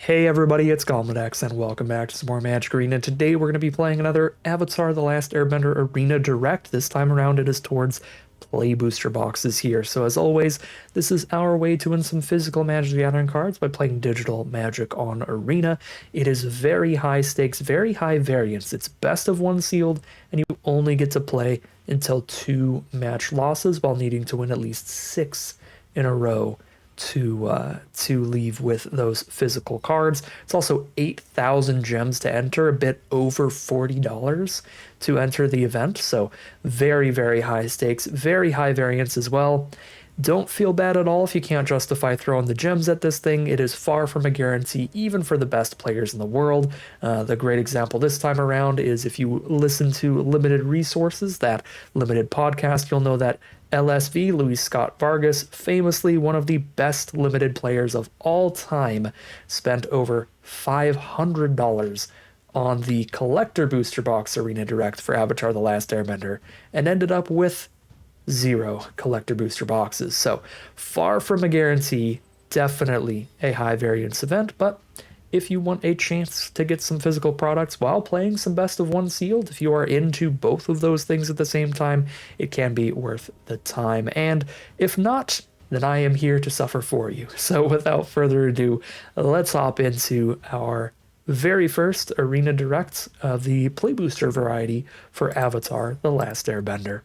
Hey everybody, it's Goblin and welcome back to some more Magic Arena. And today we're going to be playing another Avatar: The Last Airbender Arena Direct. This time around it is towards play booster boxes here. So as always, this is our way to win some physical Magic the Gathering cards by playing digital Magic on Arena. It is very high stakes, very high variance. It's best of one sealed, and you only get to play until 2 match losses while needing to win at least 6 in a row to leave with those physical cards. It's also 8,000 gems to enter, a bit over $40 to enter the event. So very, very high stakes, very high variance as well. Don't feel bad at all if you can't justify throwing the gems at this thing. It is far from a guarantee, even for the best players in the world. The great example this time around is if you listen to Limited Resources, that limited podcast, you'll know that LSV, Luis Scott Vargas, famously one of the best limited players of all time, spent over $500 on the Collector Booster Box Arena Direct for Avatar: The Last Airbender and ended up with 0 collector booster boxes. So far from a guarantee, definitely a high variance event, but if you want a chance to get some physical products while playing some best of one sealed, if you are into both of those things at the same time, it can be worth the time. And if not, then I am here to suffer for you. So without further ado, let's hop into our very first Arena Direct of the Play Booster variety for Avatar: The Last Airbender.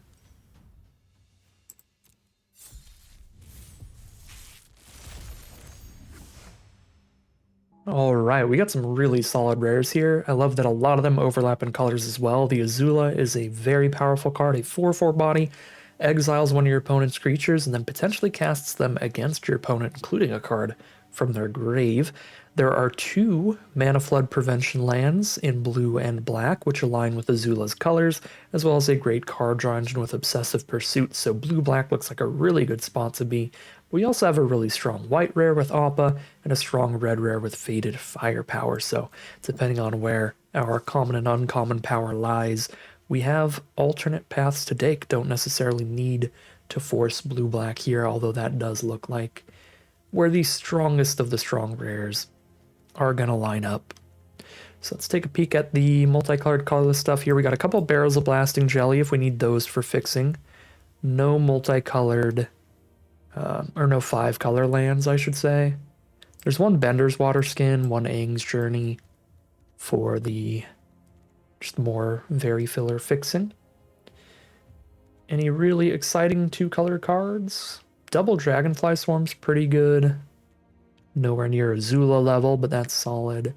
All right, we got some really solid rares here. I love that a lot of them overlap in colors as well. The Azula is a very powerful card, a 4/4 body, exiles one of your opponent's creatures, and then potentially casts them against your opponent, including a card from their grave. There are 2 Mana Flood Prevention lands in blue and black, which align with Azula's colors, as well as a great card draw engine with Obsessive Pursuit, so blue-black looks like a really good spot to be. We also have a really strong white rare with Appa and a strong red rare with Faded Firepower, so depending on where our common and uncommon power lies, we have alternate paths to take. Don't necessarily need to force blue-black here, although that does look like where the strongest of the strong rares are going to line up. So let's take a peek at the multicolored colorless stuff here. We got a couple barrels of Blasting Jelly if we need those for fixing. No multicolored, or no 5-color lands, I should say. There's one Bender's Water Skin, one Aang's Journey for the just more very filler fixing. Any really exciting 2-color cards? Double Dragonfly Swarm's pretty good. Nowhere near Azula level, but that's solid.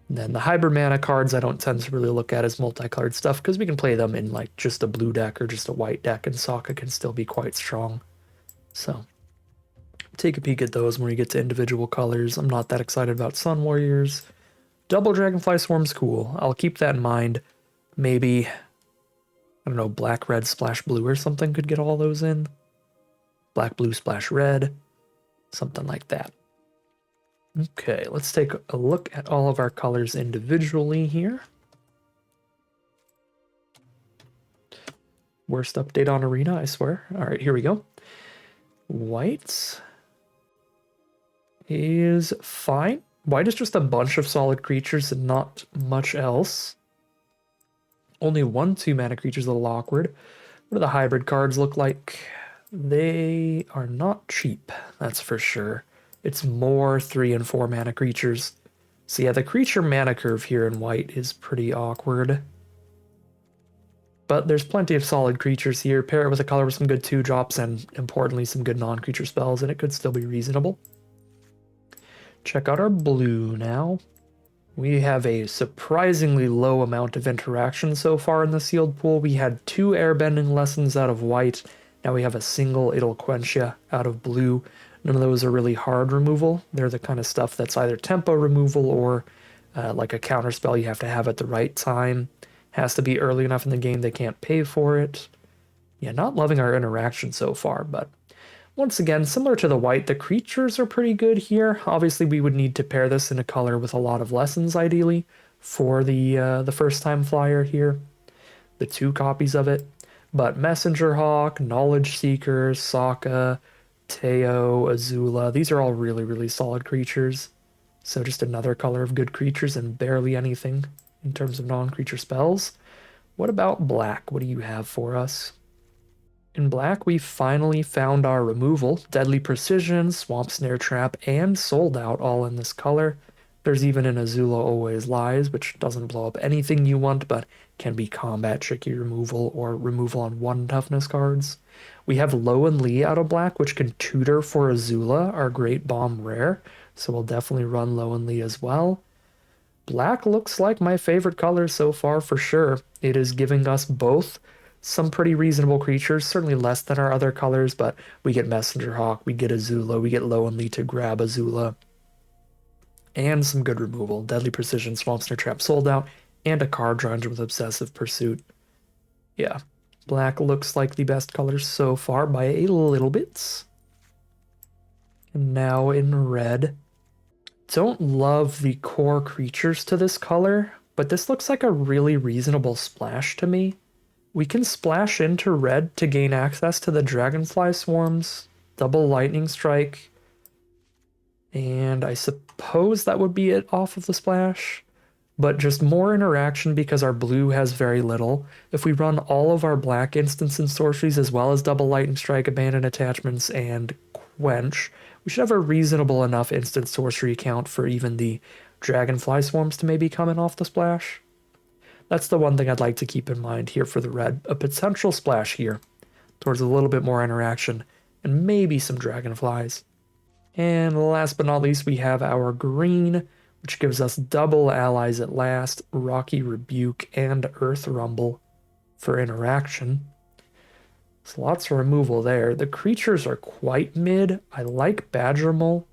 And then the hybrid mana cards I don't tend to really look at as multicolored stuff because we can play them in like just a blue deck or just a white deck, and Sokka can still be quite strong. So take a peek at those when we get to individual colors. I'm not that excited about Sun Warriors. Double Dragonfly Swarm's cool. I'll keep that in mind. Maybe, I don't know, black, red, splash blue or something could get all those in. Black, blue, splash red. Something like that. Okay, let's take a look at all of our colors individually here. Worst update on Arena, I swear. All right, here we go. White is fine. White is just a bunch of solid creatures and not much else. Only 1 2-mana creature's a little awkward. What do the hybrid cards look like? They are not cheap, that's for sure. It's more 3 and 4 mana creatures. So yeah, the creature mana curve here in white is pretty awkward. But there's plenty of solid creatures here. Pair it with a color with some good 2-drops and, importantly, some good non-creature spells, and it could still be reasonable. Check out our blue now. We have a surprisingly low amount of interaction so far in the sealed pool. We had 2 airbending lessons out of white. Now we have a single It'll Quench Ya out of blue. None of those are really hard removal. They're the kind of stuff that's either tempo removal or like a counter spell you have to have at the right time. Has to be early enough in the game they can't pay for it. Yeah, not loving our interaction so far, but once again, similar to the white, the creatures are pretty good here. Obviously, we would need to pair this in a color with a lot of lessons, ideally, for the first-time flyer here. The 2 copies of it. But Messenger Hawk, Knowledge Seeker, Sokka, Teo, Azula, these are all really, really solid creatures. So just another color of good creatures and barely anything in terms of non-creature spells. What about black? What do you have for us? In black, we finally found our removal. Deadly Precision, Swamp Snare Trap, and Sold Out all in this color. There's even an Azula Always Lies, which doesn't blow up anything you want, but can be combat tricky removal or removal on one toughness cards. We have Low and Lee out of black, which can tutor for Azula, our Great Bomb rare, so we'll definitely run Low and Lee as well. Black looks like my favorite color so far for sure. It is giving us both some pretty reasonable creatures, certainly less than our other colors, but we get Messenger Hawk, we get Azula, we get Lowenly to grab Azula, and some good removal. Deadly Precision, Swamp Snare Trap Sold Out, and a card dungeon with Obsessive Pursuit. Yeah, black looks like the best color so far by a little bit. And now in red. Don't love the core creatures to this color, but this looks like a really reasonable splash to me. We can splash into red to gain access to the Dragonfly Swarms, double Lightning Strike, and I suppose that would be it off of the splash, but just more interaction because our blue has very little. If we run all of our black instants and sorceries as well as double Lightning Strike, Abandon Attachments, and Quench, we should have a reasonable enough instant sorcery count for even the Dragonfly Swarms to maybe come in off the splash. That's the one thing I'd like to keep in mind here for the red. A potential splash here towards a little bit more interaction and maybe some dragonflies. And last but not least, we have our green, which gives us double allies at last, Rocky Rebuke and Earth Rumble for interaction. So lots of removal there. The creatures are quite mid. I like Badgermole.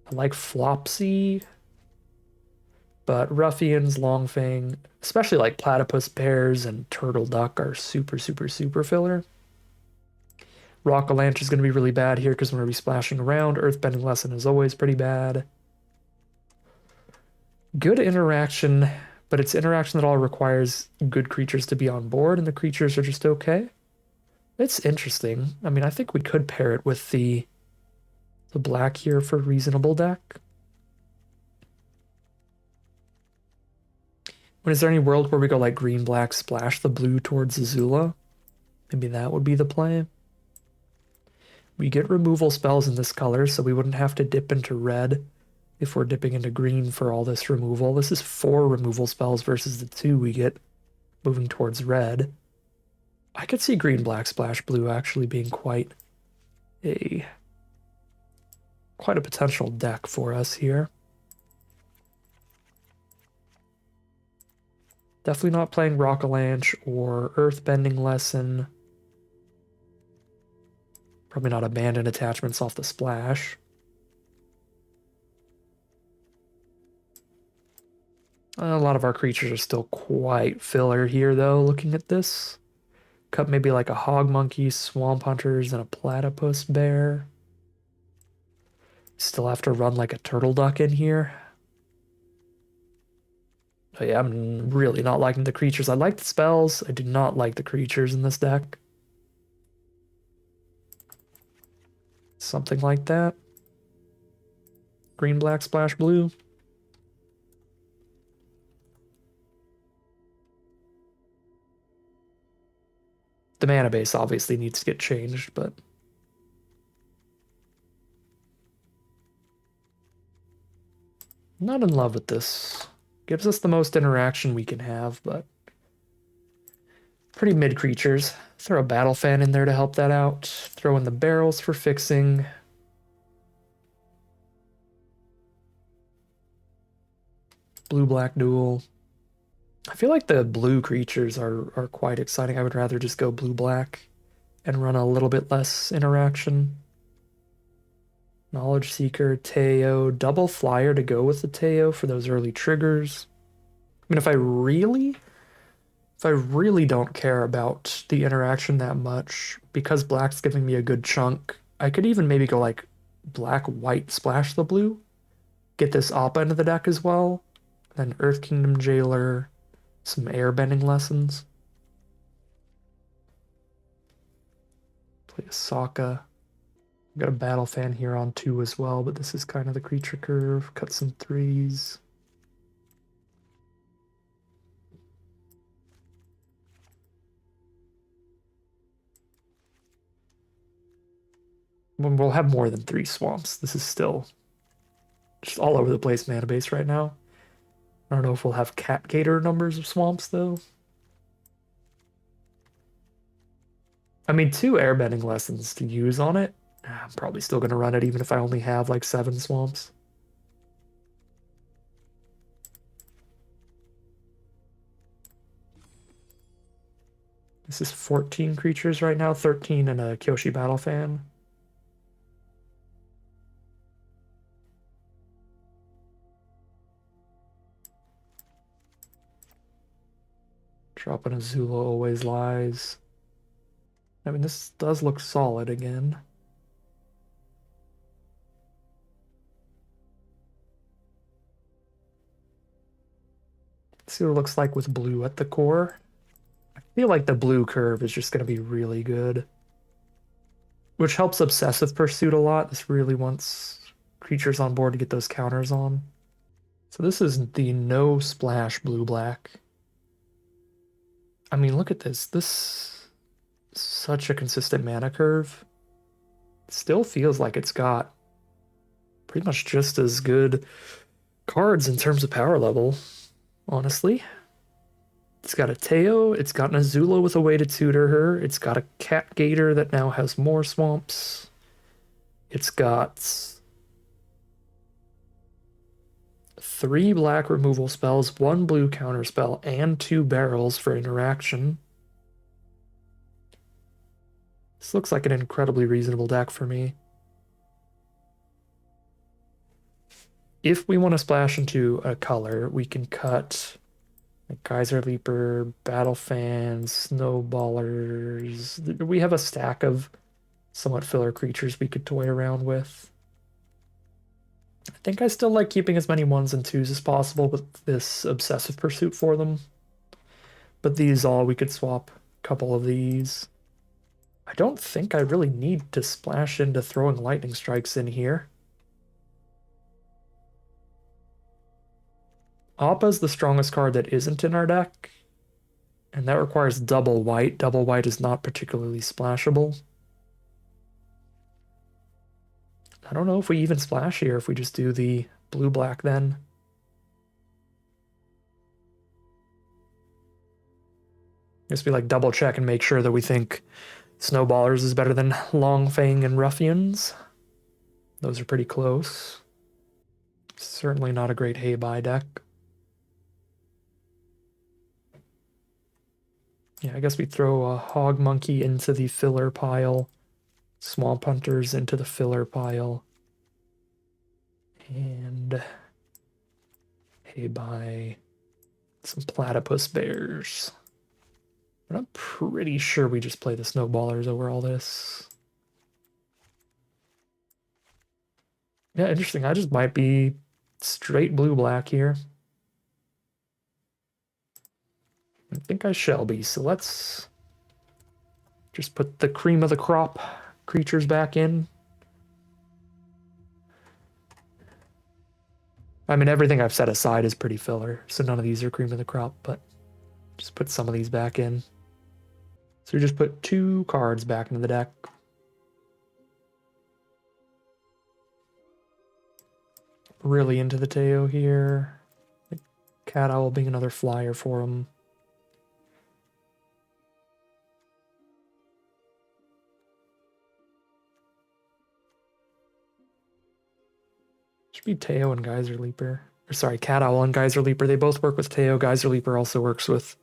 I like Flopsy. But Ruffians, Longfang, especially like Platypus Bears and Turtle Duck are super, super, super filler. Rockalanche is going to be really bad here because we're going to be splashing around. Earthbending Lesson is always pretty bad. Good interaction, but it's interaction that all requires good creatures to be on board, and the creatures are just okay. It's interesting. I mean, I think we could pair it with the black here for reasonable deck. Is there any world where we go like green, black, splash the blue towards Azula? Maybe that would be the play. We get removal spells in this color, so we wouldn't have to dip into red if we're dipping into green for all this removal. This is 4 removal spells versus the 2 we get moving towards red. I could see green, black, splash, blue actually being quite a potential deck for us here. Definitely not playing Rockalanche or Earthbending Lesson. Probably not Abandon Attachments off the splash. A lot of our creatures are still quite filler here, though, looking at this. Cut maybe like a Hog Monkey, Swamp Hunters, and a Platypus Bear. Still have to run like a Turtle Duck in here. But yeah, I'm really not liking the creatures. I like the spells. I do not like the creatures in this deck. Something like that. Green, black, splash, blue. The mana base obviously needs to get changed, but I'm not in love with this. Gives us the most interaction we can have, but pretty mid creatures. Throw a Battle Fan in there to help that out. Throw in the barrels for fixing. Blue-black duel. I feel like the blue creatures are quite exciting. I would rather just go blue-black and run a little bit less interaction. Knowledge Seeker, Teo, double flyer to go with the Teo for those early triggers. I mean, if I really don't care about the interaction that much, because black's giving me a good chunk, I could even maybe go like black, white, splash the blue, get this Appa into the deck as well, then Earth Kingdom Jailer, some airbending lessons. Play a Sokka. Got a battle fan here on 2 as well, but this is kind of the creature curve. Cut some 3s. When we'll have more than 3 swamps. This is still just all over the place mana base right now. I don't know if we'll have cat gator numbers of swamps though. I mean, 2 airbending lessons to use on it. I'm probably still going to run it even if I only have like 7 swamps. This is 14 creatures right now, 13 and a Kyoshi Battle Fan. Dropping Azula always lies. I mean, this does look solid again. Let's see what it looks like with blue at the core. I feel like the blue curve is just going to be really good. Which helps Obsessive Pursuit a lot. This really wants creatures on board to get those counters on. So this is the no splash blue-black. I mean, look at this. This is such a consistent mana curve. It still feels like it's got pretty much just as good cards in terms of power level, honestly. It's got a Teo, it's got an Azula with a way to tutor her, it's got a Cat Gator that now has more swamps. It's got 3 black removal spells, 1 blue counter spell, and 2 barrels for interaction. This looks like an incredibly reasonable deck for me. If we want to splash into a color, we can cut like Geyser Leaper, Battle Fans, Snowballers. We have a stack of somewhat filler creatures we could toy around with. I think I still like keeping as many 1s and 2s as possible with this Obsessive Pursuit for them. But these all, we could swap a couple of these. I don't think I really need to splash into throwing lightning strikes in here. Appa's the strongest card that isn't in our deck, and that requires double white. Double white is not particularly splashable. I don't know if we even splash here if we just do the blue-black then. Just be like double check and make sure that we think Snowballers is better than Longfang and Ruffians. Those are pretty close. Certainly not a great Hey-Bye deck. Yeah, I guess we throw a Hog Monkey into the filler pile, Swamp Hunters into the filler pile, and Hey-Bye some Platypus Bears. But I'm pretty sure we just play the Snowballers over all this. Yeah, interesting. I just might be straight blue-black here. I think I shall be, so let's just put the cream of the crop creatures back in. I mean, everything I've set aside is pretty filler, so none of these are cream of the crop, but just put some of these back in. So we just put 2 cards back into the deck. Really into the Teo here. Cat Owl being another flyer for him. Should be Teo and Geyser Leaper. Or sorry, Cat Owl and Geyser Leaper. They both work with Teo. Geyser Leaper also works with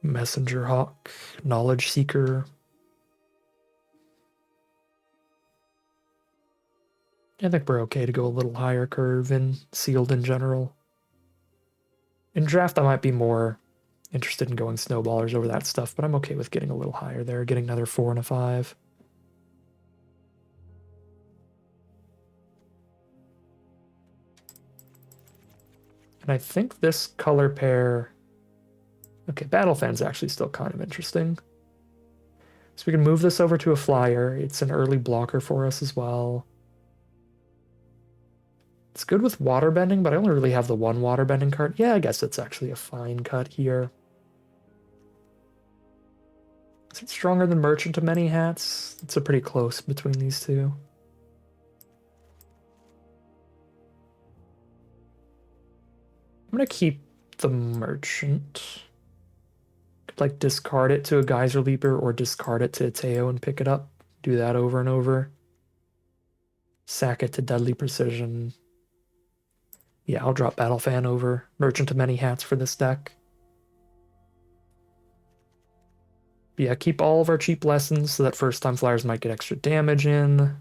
Messenger Hawk, Knowledge Seeker. I think we're okay to go a little higher curve in sealed in general. In draft, I might be more interested in going Snowballers over that stuff, but I'm okay with getting a little higher there, getting another 4 and a 5. And I think this color pair... Okay, Battle Fan's actually still kind of interesting. So we can move this over to a flyer. It's an early blocker for us as well. It's good with water bending, but I only really have the one water bending card. Yeah, I guess it's actually a fine cut here. Is it stronger than Merchant of Many Hats? It's a pretty close between these two. I'm gonna keep the Merchant. Could like discard it to a Geyser Leaper or discard it to a Teo and pick it up. Do that over and over. Sack it to Deadly Precision. Yeah, I'll drop Battle Fan over Merchant of Many Hats for this deck. But yeah, keep all of our cheap lessons so that first time flyers might get extra damage in.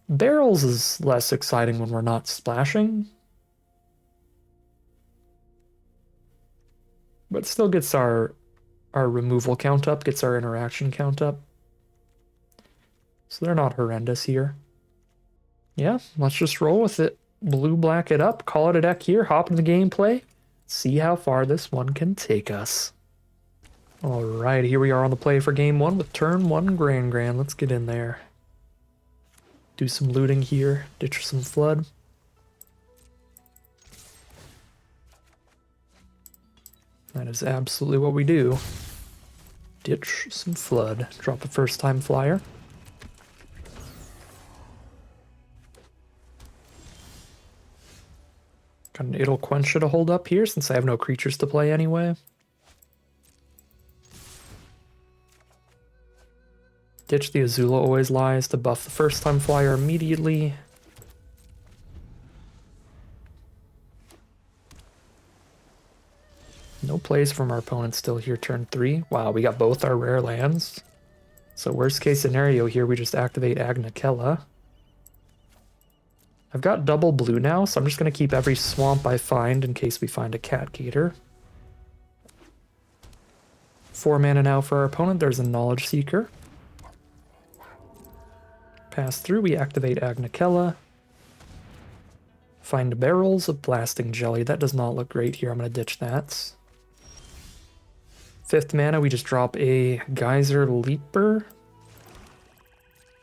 Barrels is less exciting when we're not splashing. But still gets our removal count up, gets our interaction count up. So they're not horrendous here. Yeah, let's just roll with it. Blue-black it up, call it a deck here, hop into the gameplay, see how far this one can take us. Alright, here we are on the play for game one with turn one Grand. Let's get in there. Do some looting here, ditch some flood. That is absolutely what we do. Ditch some flood. Drop a first time flyer. Got an Idle Quencher to hold up here since I have no creatures to play anyway. Ditch the Azula Always Lies to buff the first time flyer immediately. No plays from our opponent still here turn 3. Wow, we got both our rare lands. So worst case scenario here, we just activate Agnakella. I've got double blue now, so I'm just going to keep every swamp I find in case we find a Cat Gator. 4 mana now for our opponent. There's a Knowledge Seeker. Pass through, we activate Agnakella. Find barrels of Blasting Jelly. That does not look great here. I'm going to ditch that. 5th mana, we just drop a Geyser Leaper.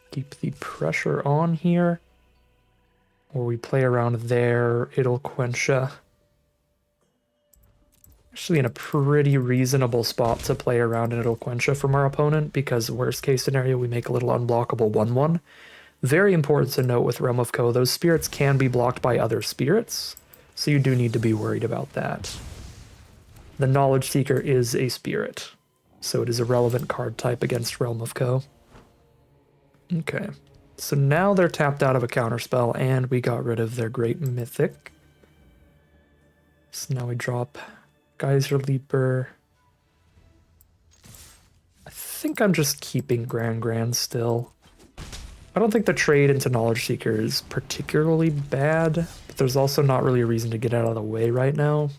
Keep the pressure on here. Or we play around there, Idle Quencher. Actually in a pretty reasonable spot to play around an Idle Quencher from our opponent, because worst case scenario, we make a little unblockable 1/1. Very important to note with Realm of Ko, those spirits can be blocked by other spirits, so you do need to be worried about that. The Knowledge Seeker is a spirit, so it is a relevant card type against Realm of Ko. Okay. So now they're tapped out of a counterspell, and we got rid of their Great Mythic. So now we drop Geyser Leaper. I think I'm just keeping Grand still. I don't think the trade into Knowledge Seeker is particularly bad, but there's also not really a reason to get out of the way right now.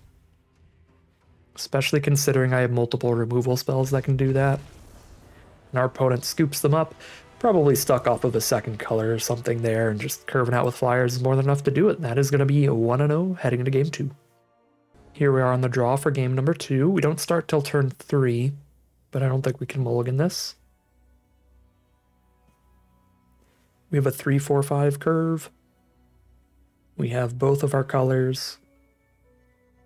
Especially considering I have multiple removal spells that can do that. And our opponent scoops them up. Probably stuck off of a second color or something there, and just curving out with flyers is more than enough to do it. And that is going to be a 1-0 heading into game 2. Here we are on the draw for game number 2. We don't start till turn 3, but I don't think we can mulligan this. We have a 3-4-5 curve. We have both of our colors.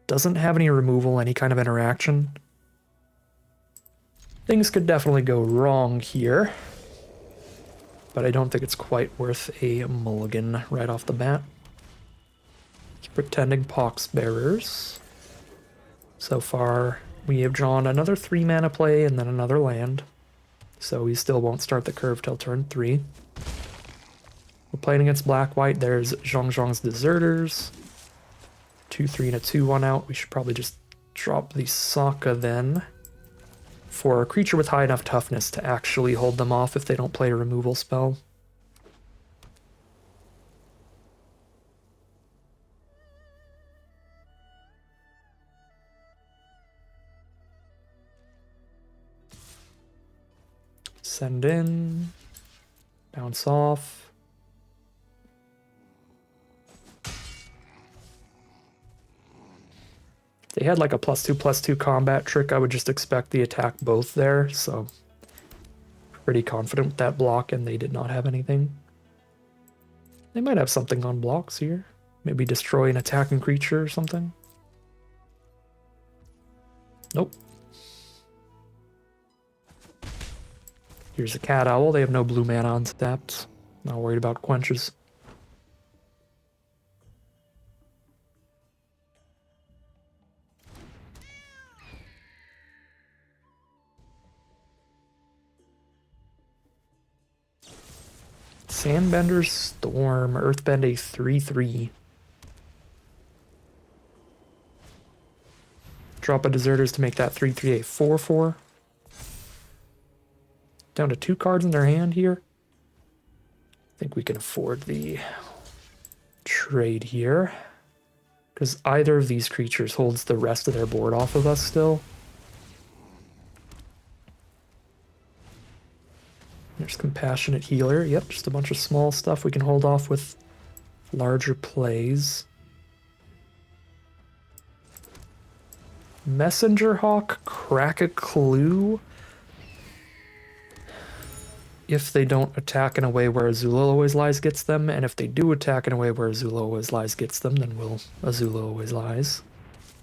Doesn't have any removal, any kind of interaction. Things could definitely go wrong here, but I don't think it's quite worth a mulligan right off the bat. It's Pretending Pox Bearers. So far, we have drawn another 3 mana play and then another land, so we still won't start the curve till turn 3. We're playing against black-white. There's Zhongzhong's Deserters. 2-3 and a 2-1 out. We should probably just drop the Sokka then, for a creature with high enough toughness to actually hold them off if they don't play a removal spell. Send in, bounce off. If they had like a +2/+2 combat trick, I would just expect the attack both there, so Pretty confident with that block, and they did not have anything. They might have something on blocks here. Maybe destroy an attacking creature or something. Nope. Here's a cat owl. They have no blue mana untapped. Not worried about quenches. Sandbender's Storm, Earthbend a 3/3. Drop a Deserters to make that 3/3 a 4/4. Down to 2 cards in their hand here. I think we can afford the trade here, because either of these creatures holds the rest of their board off of us still. There's Compassionate Healer. Yep, just a bunch of small stuff we can hold off with larger plays. Messenger Hawk, Crack a Clue. If they don't attack in a way where Azula Always Lies gets them, and if they do attack in a way where Azula Always Lies gets them, then we'll Azula Always Lies.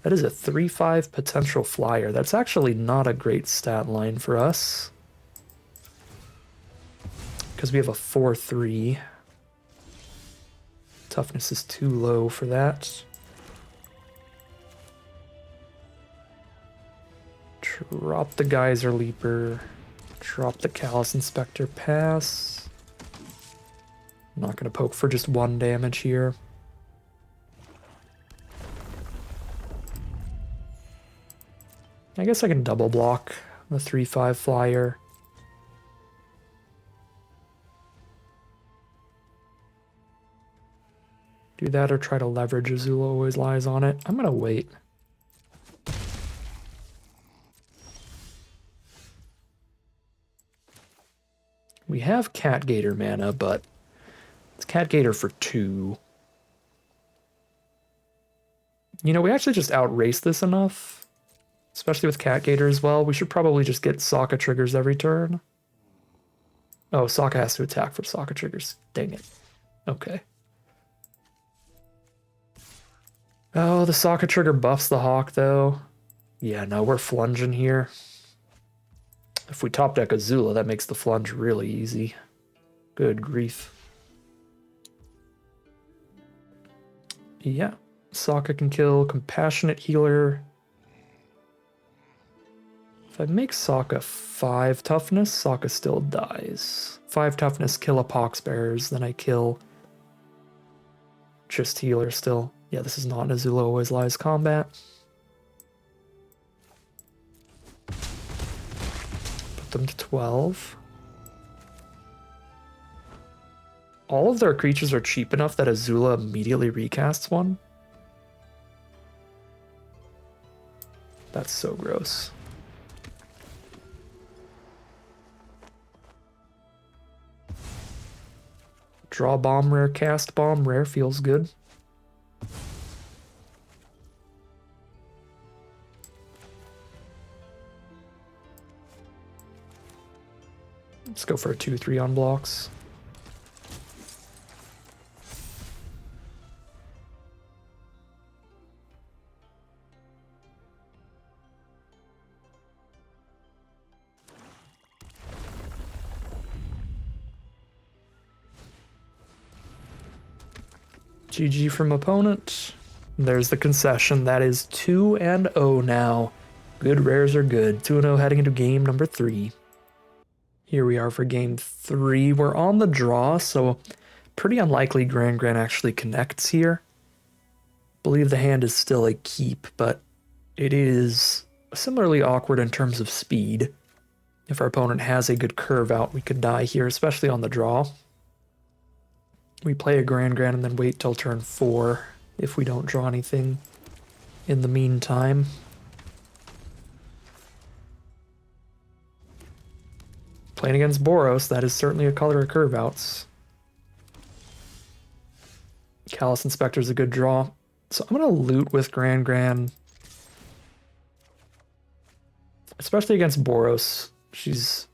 That is a 3/5 potential flyer. That's actually not a great stat line for us, because we have a 4/3. Toughness is too low for that. Drop the Geyser Leaper. Drop the Callous Inspector, pass. I'm not going to poke for just 1 damage here. I guess I can double block the 3/5 flyer. Do that or try to leverage Azula Always Lies on it. I'm going to wait. We have Cat Gator mana, but it's Cat Gator for 2. You know, we actually just outrace this enough, especially with Cat Gator as well. We should probably just get Sokka triggers every turn. Oh, Sokka has to attack for Sokka triggers. Dang it. Okay. Oh, the Sokka trigger buffs the Hawk, though. Yeah, no, we're flunging here. If we top deck Azula, that makes the flunge really easy. Good grief. Yeah, Sokka can kill Compassionate Healer. If I make Sokka 5 toughness, Sokka still dies. 5 toughness, kill a Poxbearers, then I kill just Healer still. Yeah, this is not an Azula Always Lies combat. Put them to 12. All of their creatures are cheap enough that Azula immediately recasts one. That's so gross. Draw bomb, rare, cast bomb, rare feels good. Let's go for a 2/3 on blocks. GG from opponent. There's the concession. That is 2-0 now. Good rares are good. 2-0 heading into game number 3. Here we are for game 3. We're on the draw, so pretty unlikely Grand actually connects here. Believe the hand is still a keep, but it is similarly awkward in terms of speed. If our opponent has a good curve out, we could die here, especially on the draw. We play a Grand and then wait till turn 4 if we don't draw anything in the meantime. Playing against Boros, that is certainly a color of curve outs. Callous Inspector is a good draw. So I'm going to loot with Grand. Especially against Boros. She's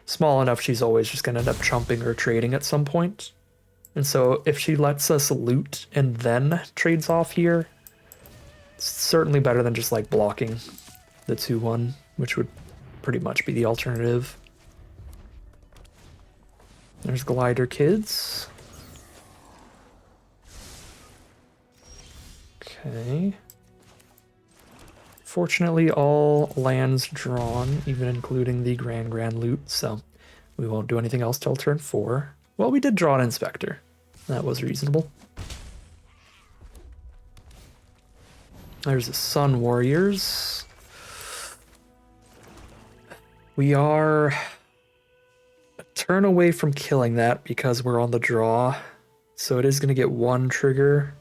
small enough she's always just going to end up chumping or trading at some point. And so if she lets us loot and then trades off here, it's certainly better than just like blocking the 2-1, which would pretty much be the alternative. There's glider kids. Okay. Fortunately, all lands drawn, even including the grand loot, so we won't do anything else till turn 4. Well, we did draw an inspector. That was reasonable. There's the Sun Warriors. We are a turn away from killing that because we're on the draw. So it is going to get 1 trigger.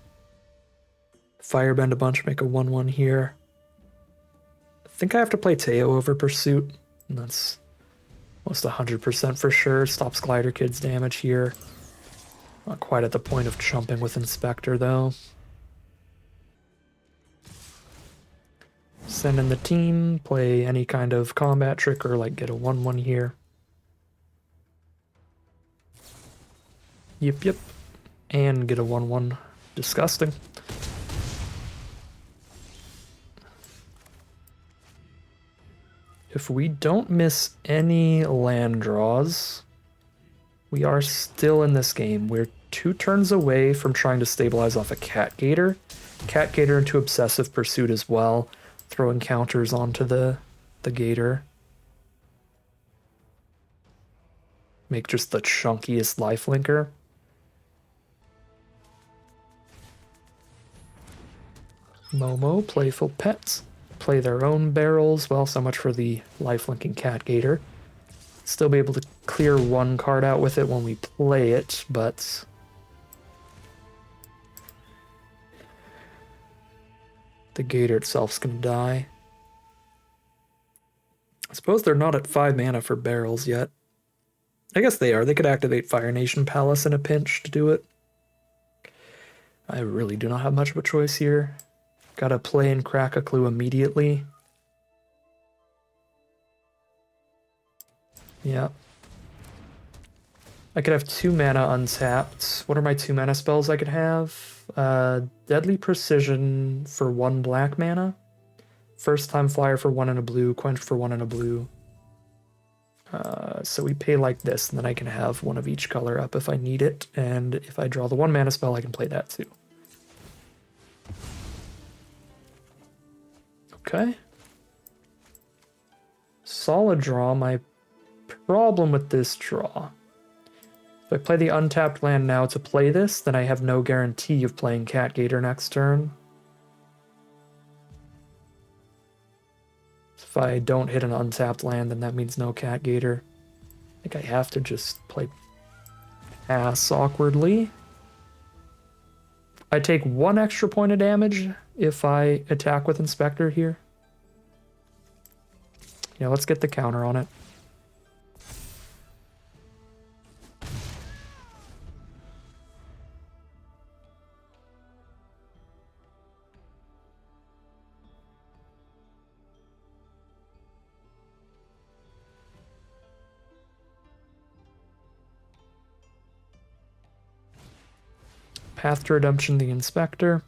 Firebend a bunch, make a 1/1 here. I think I have to play Teo over Pursuit. And that's almost 100% for sure. Stops Glider Kid's damage here. Not quite at the point of chumping with Inspector, though. Send in the team, play any kind of combat trick or like get a 1/1 here. Yep. And get a 1/1. Disgusting. If we don't miss any land draws, we are still in this game. We're 2 turns away from trying to stabilize off a Cat Gator. Cat Gator into Obsessive Pursuit as well, throwing counters onto the Gator. Make just the chunkiest lifelinker. Momo, Playful Pets. Play their own barrels. Well, so much for the lifelinking Cat Gator. Still be able to clear 1 card out with it when we play it, but the Gator itself's gonna die. I suppose they're not at 5 mana for barrels yet. I guess they are. They could activate Fire Nation Palace in a pinch to do it. I really do not have much of a choice here. Gotta play and crack a clue immediately. Yeah. I could have 2 mana untapped. What are my 2 mana spells I could have? Deadly Precision for 1 black mana. First Time Flyer for 1 and a blue. Quench for 1 and a blue. So we pay like this, and then I can have 1 of each color up if I need it. And if I draw the 1 mana spell, I can play that too. Okay. Solid draw. My problem with this draw. If I play the untapped land now to play this, then I have no guarantee of playing Cat Gator next turn. If I don't hit an untapped land, then that means no Cat Gator. I think I have to just play pass awkwardly. I take 1 extra point of damage if I attack with Inspector here. Yeah, let's get the counter on it. Path to Redemption, the Inspector.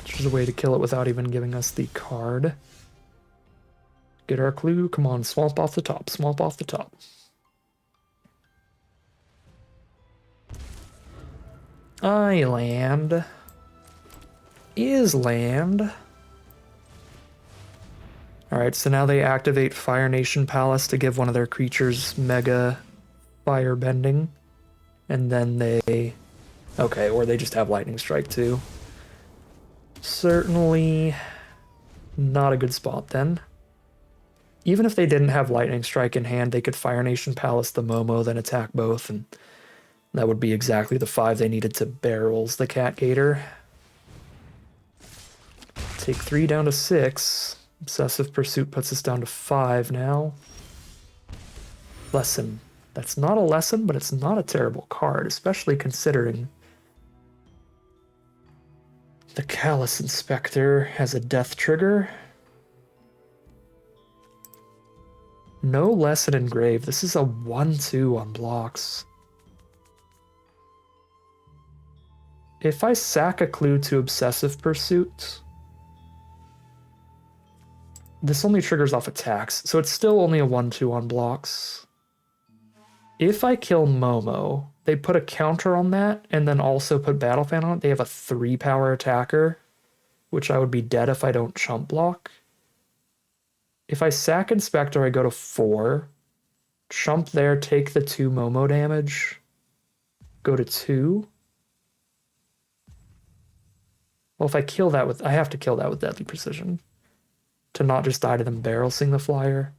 Which is a way to kill it without even giving us the card. Get our clue. Come on, swamp off the top. Swamp off the top. I land. Is land. Alright, so now they activate Fire Nation Palace to give one of their creatures mega fire bending. And then they... Okay, or they just have Lightning Strike too. Certainly not a good spot then. Even if they didn't have Lightning Strike in hand, they could Fire Nation Palace the Momo, then attack both, and that would be exactly the 5 they needed to barrels the Cat Gator. Take 3 down to 6. Obsessive Pursuit puts us down to 5 now. Lesson. That's not a lesson, but it's not a terrible card, especially considering the Callous Inspector has a death trigger. No lesson engraved. This is a 1/2 on blocks. If I sack a clue to Obsessive Pursuit, this only triggers off attacks, so it's still only a 1/2 on blocks. If I kill Momo, they put a counter on that and then also put Battle Fan on it. They have a 3-power attacker, which I would be dead if I don't chump block. If I sack Inspector, I go to 4. Chump there, take the 2 Momo damage. Go to 2. Well, if I kill that with... I have to kill that with Deadly Precision to not just die to them barrel sing the flyer.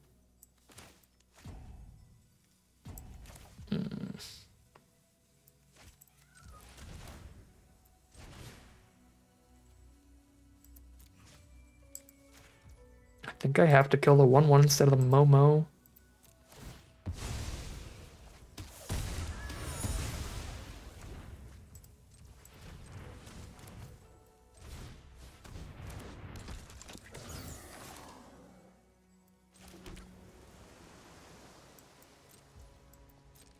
I think I have to kill the 1/1 instead of the Momo.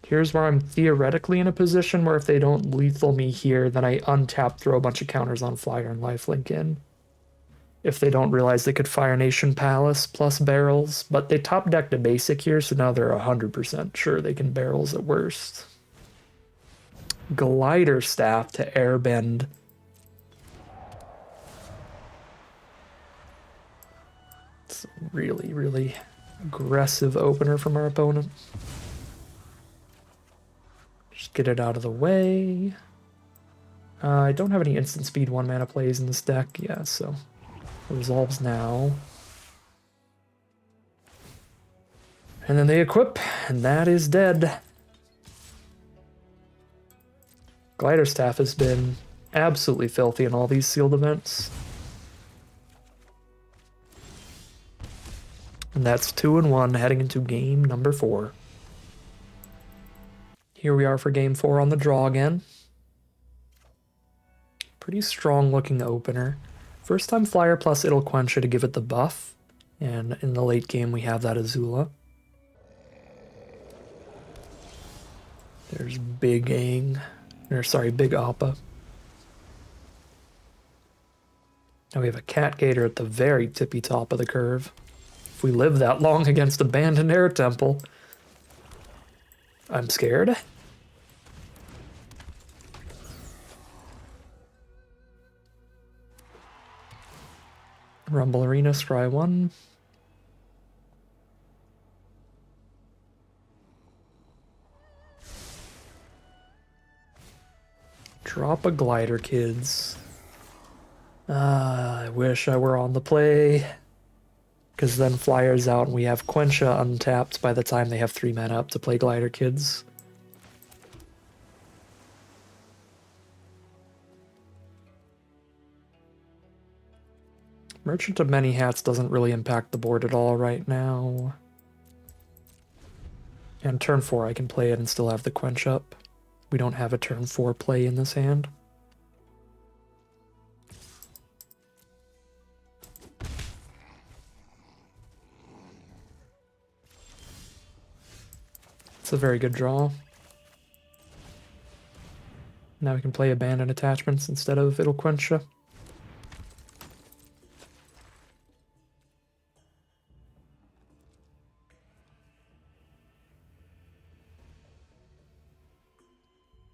Here's where I'm theoretically in a position where if they don't lethal me here, then I untap, throw a bunch of counters on Flyer and lifelink in. If they don't realize they could Fire Nation Palace plus barrels, but they top decked a basic here, so now they're 100% sure they can barrels at worst. Glider Staff to airbend. It's a really, really aggressive opener from our opponent. Just get it out of the way. I don't have any instant speed 1-mana plays in this deck, yeah, so it resolves now. And then they equip, and that is dead. Glider Staff has been absolutely filthy in all these sealed events. And that's 2-1 heading into game number 4. Here we are for game 4 on the draw again. Pretty strong looking opener. First time Flyer plus it'll quench it to give it the buff. And in the late game we have that Azula. There's Big Aang. Or sorry, Big Appa. Now we have a Cat Gator at the very tippy top of the curve. If we live that long against Abandoned Air Temple, I'm scared. Rumble Arena, scry 1. Drop a glider, kids. I wish I were on the play. Because then Flyer's out and we have Quencha untapped by the time they have 3 mana up to play glider, kids. Merchant of Many Hats doesn't really impact the board at all right now. And turn 4 I can play it and still have the Quench up. We don't have a turn 4 play in this hand. It's a very good draw. Now we can play Abandoned Attachments instead of It'll Quench Ya.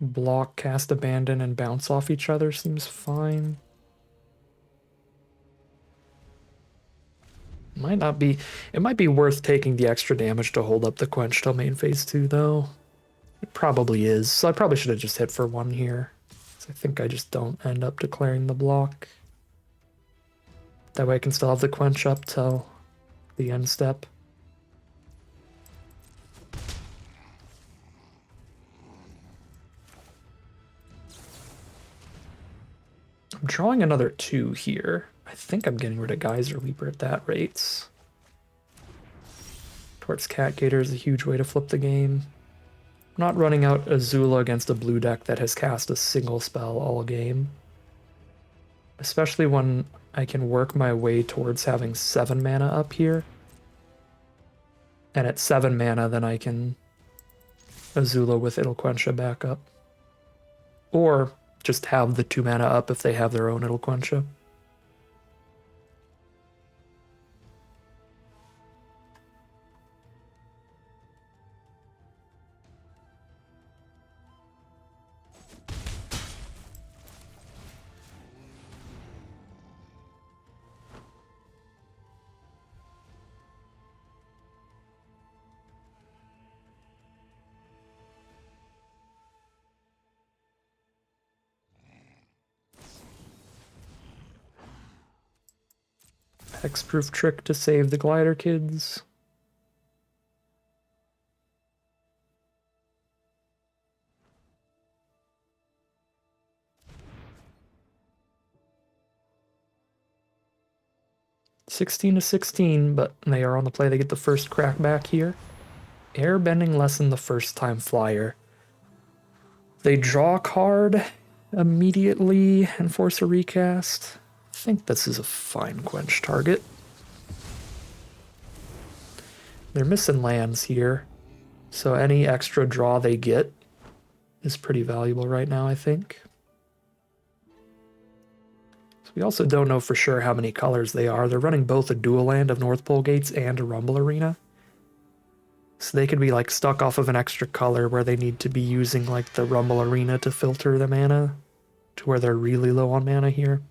Block, cast Abandon, and bounce off each other seems fine. Might not be. It might be worth taking the extra damage to hold up the Quench till main phase 2, though. It probably is, so I probably should have just hit for 1 here. So I think I just don't end up declaring the block. That way I can still have the Quench up till the end step. I'm drawing another 2 here. I think I'm getting rid of Geyser Leaper at that rate. Tort's Cat Gator is a huge way to flip the game. I'm not running out Azula against a blue deck that has cast a single spell all game. Especially when I can work my way towards having 7 mana up here. And at 7 mana, then I can Azula with It'll Quencha back up. Or just have the 2 mana up if they have their own It'll Quencha. Hexproof trick to save the glider kids. $16-16, but they are on the play. They get the first crack back here. Airbending lesson the first time flyer. They draw a card immediately and force a recast. I think this is a fine quench target. They're missing lands here, so any extra draw they get is pretty valuable right now, I think. So we also don't know for sure how many colors they are. They're running both a dual land of North Pole Gates and a Rumble Arena. So they could be like stuck off of an extra color where they need to be using like the Rumble Arena to filter the mana to where they're really low on mana here.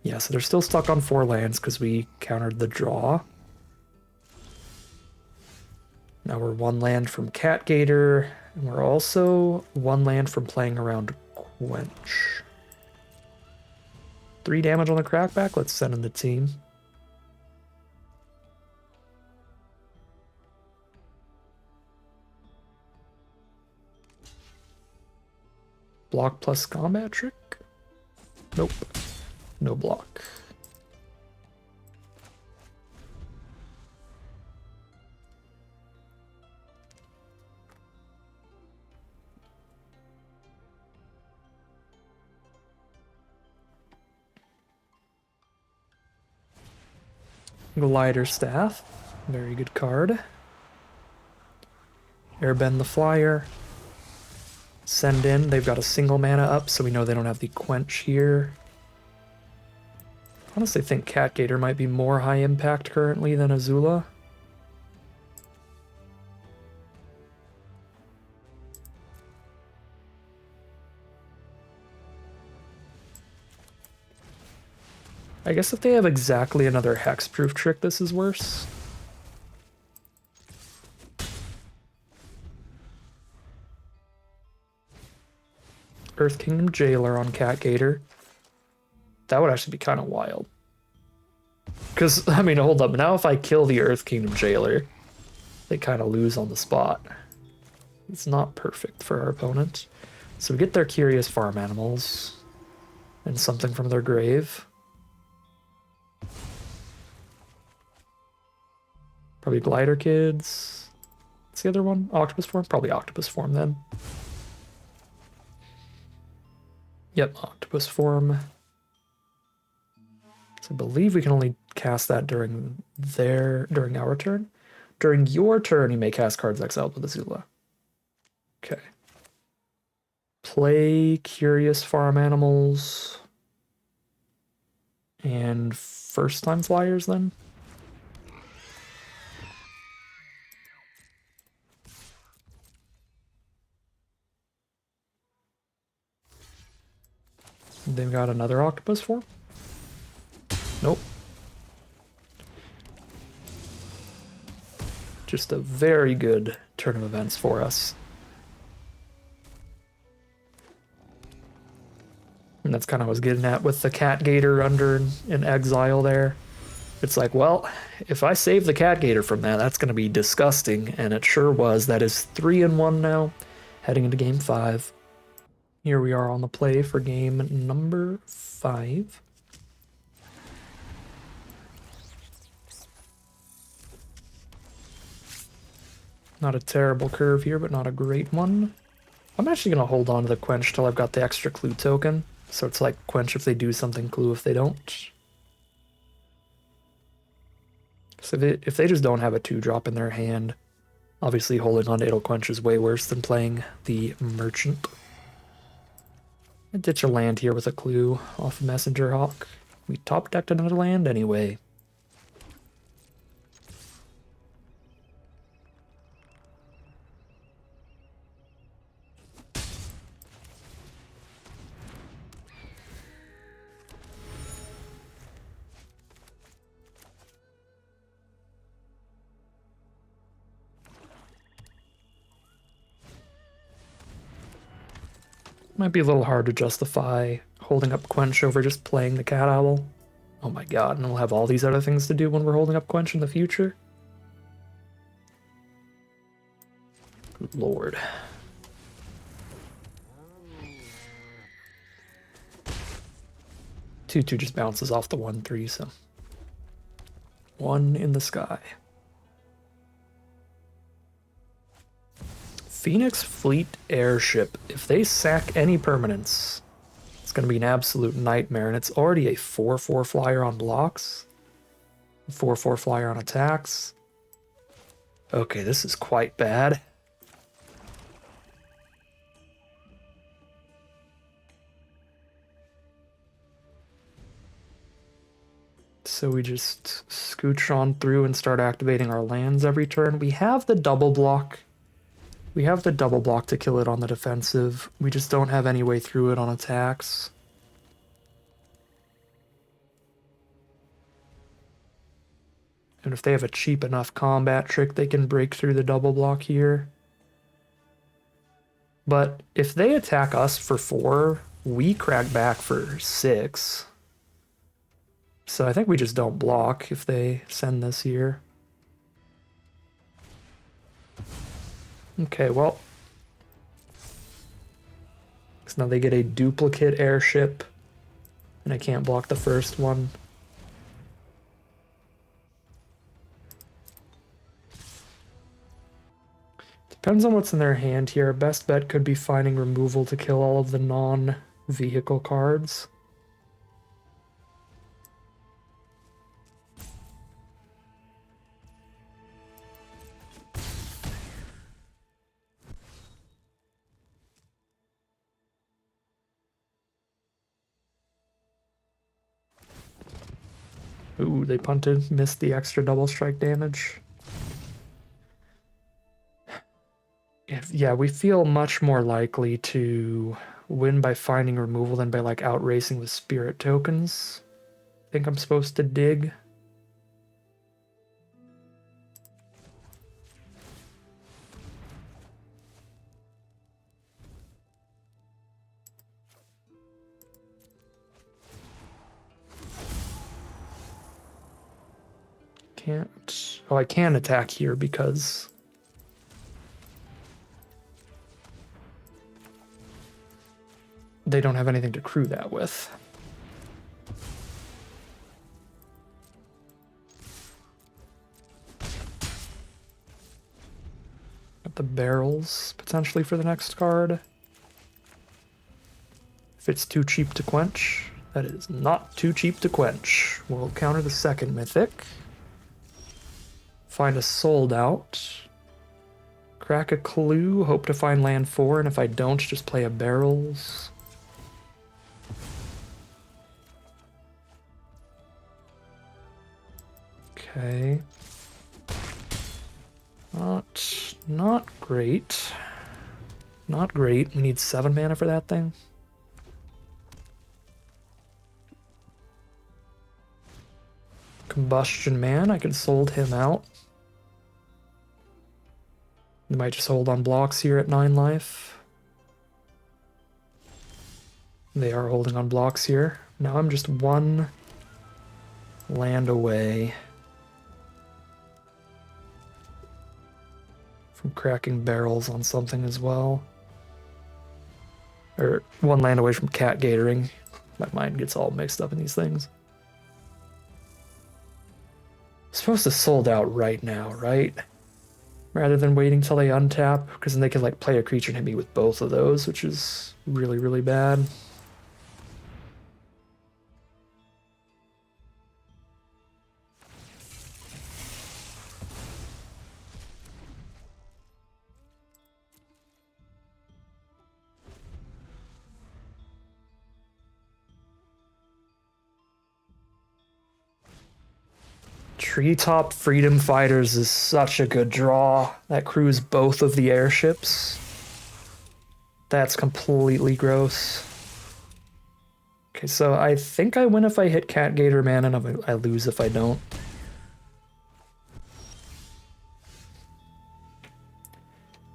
Yeah, so they're still stuck on 4 lands because we countered the draw. Now we're 1 land from Catgator, and we're also 1 land from playing around Quench. 3 damage on the crackback, let's send in the team. Block plus combat trick? Nope. No block. Glider Staff. Very good card. Airbend the Flyer. Send in. They've got a single mana up, so we know they don't have the Quench here. I honestly think Catgator might be more high impact currently than Azula. I guess if they have exactly another hexproof trick, this is worse. Earth Kingdom Jailer on Catgator. That would actually be kind of wild. Because, I mean, hold up. Now if I kill the Earth Kingdom Jailer, they kind of lose on the spot. It's not perfect for our opponent. So we get their Curious Farm Animals and something from their grave. Probably Glider Kids. What's the other one? Octopus Form? Probably Octopus Form then. Yep, Octopus Form. So I believe we can only cast that during our turn. During your turn, you may cast cards exiled with Azula. Okay. Play Curious Farm Animals. And first time flyers then? They've got another octopus form? Nope. Just a very good turn of events for us. And that's kind of what I was getting at with the Catgator under in exile there. It's like, well, if I save the Catgator from that, that's going to be disgusting. And it sure was. That is 3-1 now, heading into game 5. Here we are on the play for game number 5. Not a terrible curve here, but not a great one. I'm actually going to hold on to the Quench till I've got the extra clue token. So it's like Quench if they do something, clue if they don't. So if they just don't have a 2-drop in their hand, obviously holding on to Idle Quench is way worse than playing the Merchant. I ditch a land here with a clue off of Messenger Hawk. We top decked another land anyway. Might be a little hard to justify holding up Quench over just playing the Cat Owl. Oh my god, and we'll have all these other things to do when we're holding up Quench in the future? Good lord. Two just bounces off the 1/3, so 1 in the sky. Phoenix Fleet Airship. If they sack any permanents, it's going to be an absolute nightmare, and it's already a 4/4 flyer on blocks. 4/4 flyer on attacks. Okay, this is quite bad. So we just scooch on through and start activating our lands every turn. We have the double block. We have the double block to kill it on the defensive. We just don't have any way through it on attacks. And if they have a cheap enough combat trick, they can break through the double block here. But if they attack us for 4, we crack back for 6. So I think we just don't block if they send this here. Okay, well. So now they get a duplicate airship, and I can't block the first one. Depends on what's in their hand here. Best bet could be finding removal to kill all of the non-vehicle cards. Ooh, they punted, missed the extra double strike damage. Yeah, we feel much more likely to win by finding removal than by like outracing with spirit tokens. I think I'm supposed to dig. Can't. Oh, I can attack here because they don't have anything to crew that with. Got the barrels potentially for the next card. If it's too cheap to quench, that is not too cheap to quench. We'll counter the second mythic. Find a sold out. Crack a clue, hope to find land 4, and if I don't, just play a barrels. Okay. Not great. Not great. We need 7 mana for that thing. Combustion Man, I could sold him out. They might just hold on blocks here at 9 life. They are holding on blocks here. Now I'm just 1 land away from cracking barrels on something as well. Or 1 land away from cat gatoring. My mind gets all mixed up in these things. Supposed to sold out right now, right? Rather than waiting till they untap, because then they can like play a creature and hit me with both of those, which is really, really bad. Treetop Freedom Fighters is such a good draw. That crews both of the airships. That's completely gross. Okay, so I think I win if I hit Cat Gator Man, and I lose if I don't.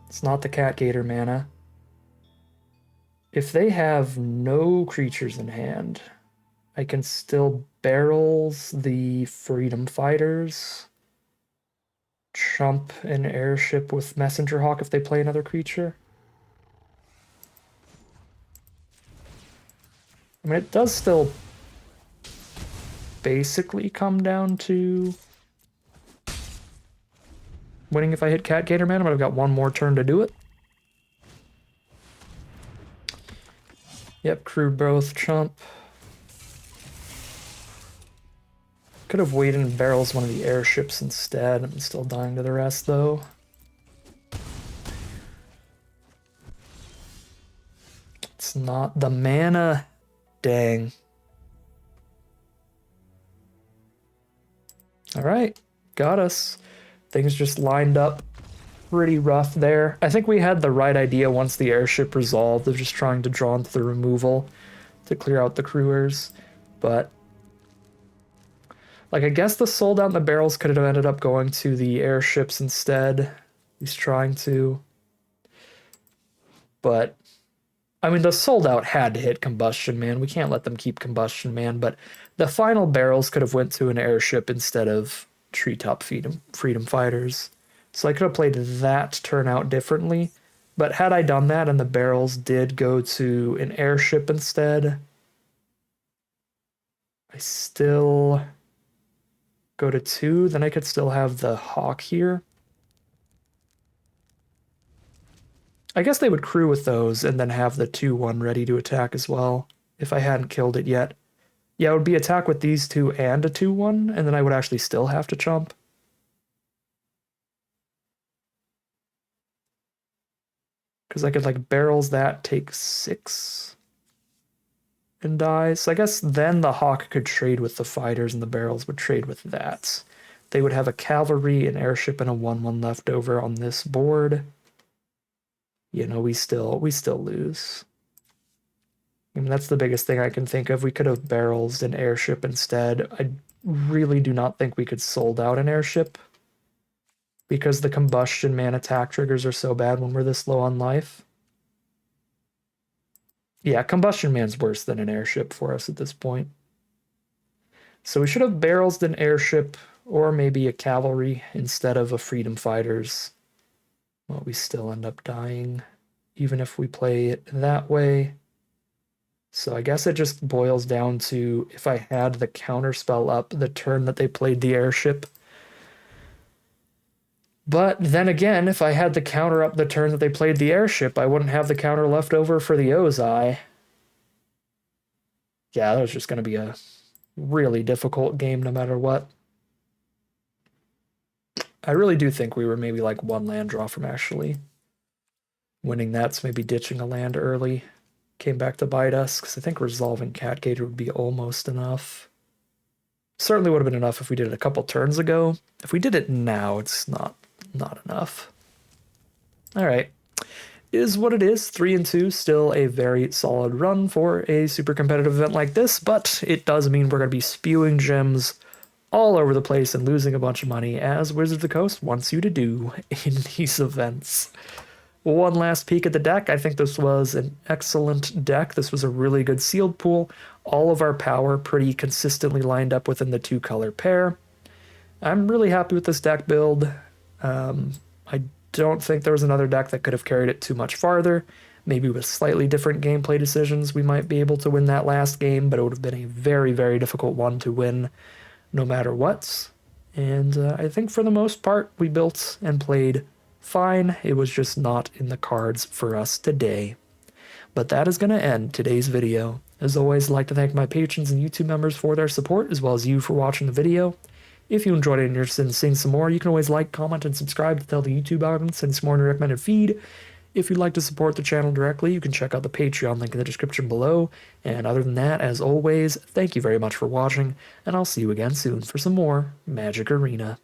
It's not the Cat Gator mana. If they have no creatures in hand, I can still barrels the Freedom Fighters, chump an airship with Messenger Hawk if they play another creature. I mean, it does still basically come down to winning if I hit Cat Gator Man, but I've got one more turn to do it. Yep, crew both chump. Could have waited and barrels one of the airships instead. I'm still dying to the rest, though. It's not the mana. Dang. Alright, got us. Things just lined up pretty rough there. I think we had the right idea once the airship resolved of just trying to draw into the removal to clear out the crewers, but like, I guess the sold out in the barrels could have ended up going to the airships instead. He's trying to. But, I mean, the sold out had to hit Combustion Man. We can't let them keep Combustion Man, but the final barrels could have went to an airship instead of Treetop Freedom Fighters. So I could have played that turn out differently. But had I done that and the barrels did go to an airship instead, I still go to 2, then I could still have the Hawk here. I guess they would crew with those and then have the 2-1 ready to attack as well, if I hadn't killed it yet. Yeah, it would be attack with these two and a 2-1, and then I would actually still have to chump. Because I could, like, barrels that, take 6, and die. So I guess then the Hawk could trade with the fighters and the barrels would trade with that. They would have a cavalry, an airship, and a 1-1 left over on this board. You know, we still lose. I mean, that's the biggest thing I can think of. We could have barrels an airship instead. I really do not think we could sold out an airship because the Combustion Man attack triggers are so bad when we're this low on life. Yeah, Combustion Man's worse than an airship for us at this point. So we should have barrels an airship or maybe a cavalry instead of a Freedom Fighters. Well, we still end up dying even if we play it that way. So I guess it just boils down to if I had the counterspell up the turn that they played the airship. But then again, if I had the counter up the turn that they played the airship, I wouldn't have the counter left over for the Ozai. Yeah, that was just going to be a really difficult game no matter what. I really do think we were maybe like 1 land draw from actually winning that, so maybe ditching a land early came back to bite us, because I think resolving Cat Gator would be almost enough. Certainly would have been enough if we did it a couple turns ago. If we did it now, it's not enough. All right. Is what it is. 3-2, still a very solid run for a super competitive event like this, but it does mean we're going to be spewing gems all over the place and losing a bunch of money, as Wizards of the Coast wants you to do in these events. One last peek at the deck. I think this was an excellent deck. This was a really good sealed pool. All of our power pretty consistently lined up within the 2-color pair. I'm really happy with this deck build. I don't think there was another deck that could have carried it too much farther. Maybe with slightly different gameplay decisions, we might be able to win that last game, but it would have been a very, very difficult one to win no matter what. And I think for the most part, we built and played fine. It was just not in the cards for us today. But that is going to end today's video. As always, I'd like to thank my patrons and YouTube members for their support, as well as you for watching the video. If you enjoyed it and you're interested in seeing some more, you can always like, comment, and subscribe to tell the YouTube algorithm to send some more in your recommended feed. If you'd like to support the channel directly, you can check out the Patreon link in the description below. And other than that, as always, thank you very much for watching, and I'll see you again soon for some more Magic Arena.